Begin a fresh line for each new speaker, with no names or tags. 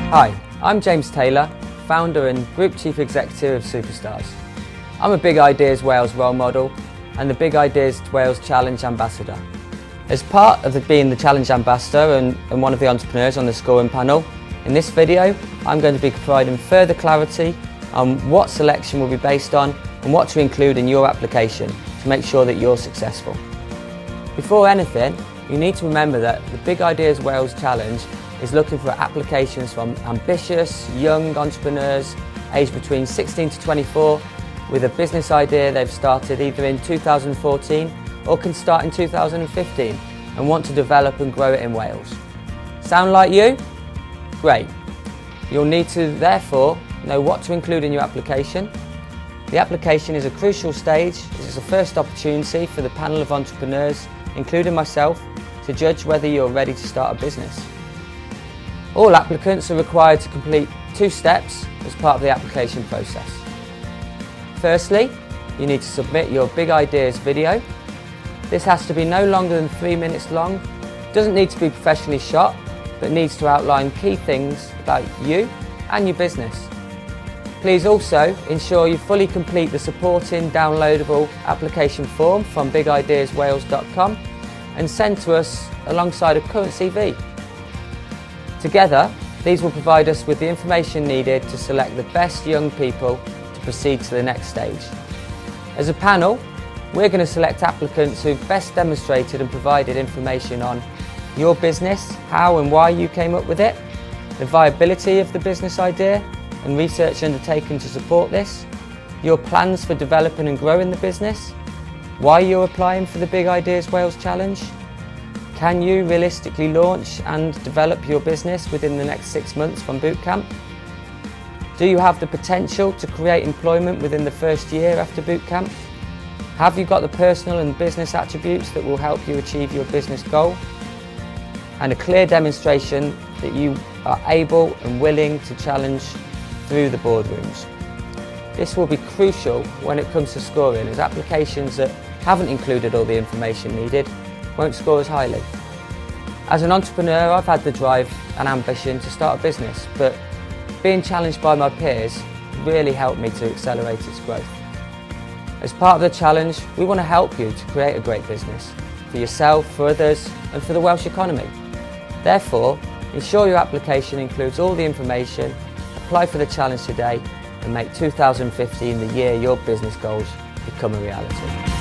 Hi, I'm James Taylor, founder and Group Chief Executive of Superstars. I'm a Big Ideas Wales role model and the Big Ideas Wales Challenge Ambassador. As part of being the Challenge Ambassador and one of the entrepreneurs on the scoring panel, in this video I'm going to be providing further clarity on what selection will be based on and what to include in your application to make sure that you're successful. Before anything, you need to remember that the Big Ideas Wales Challenge is looking for applications from ambitious, young entrepreneurs aged between 16 to 24 with a business idea they've started either in 2014 or can start in 2015 and want to develop and grow it in Wales. Sound like you? Great. You'll need to therefore know what to include in your application. The application is a crucial stage as it's the first opportunity for the panel of entrepreneurs, including myself, to judge whether you're ready to start a business. All applicants are required to complete 2 steps as part of the application process. Firstly, you need to submit your Big Ideas video. This has to be no longer than 3 minutes long, doesn't need to be professionally shot, but needs to outline key things about you and your business. Please also ensure you fully complete the supporting downloadable application form from bigideaswales.com and send to us alongside a current CV. Together, these will provide us with the information needed to select the best young people to proceed to the next stage. As a panel, we're going to select applicants who've best demonstrated and provided information on your business, how and why you came up with it, the viability of the business idea and research undertaken to support this, your plans for developing and growing the business, why you're applying for the Big Ideas Wales Challenge, can you realistically launch and develop your business within the next 6 months from bootcamp? Do you have the potential to create employment within the first year after bootcamp? Have you got the personal and business attributes that will help you achieve your business goal? And a clear demonstration that you are able and willing to challenge through the boardrooms. This will be crucial when it comes to scoring, as applications that haven't included all the information needed won't score as highly. As an entrepreneur, I've had the drive and ambition to start a business, but being challenged by my peers really helped me to accelerate its growth. As part of the challenge, we want to help you to create a great business for yourself, for others, and for the Welsh economy. Therefore, ensure your application includes all the information, apply for the challenge today, and make 2015 the year your business goals become a reality.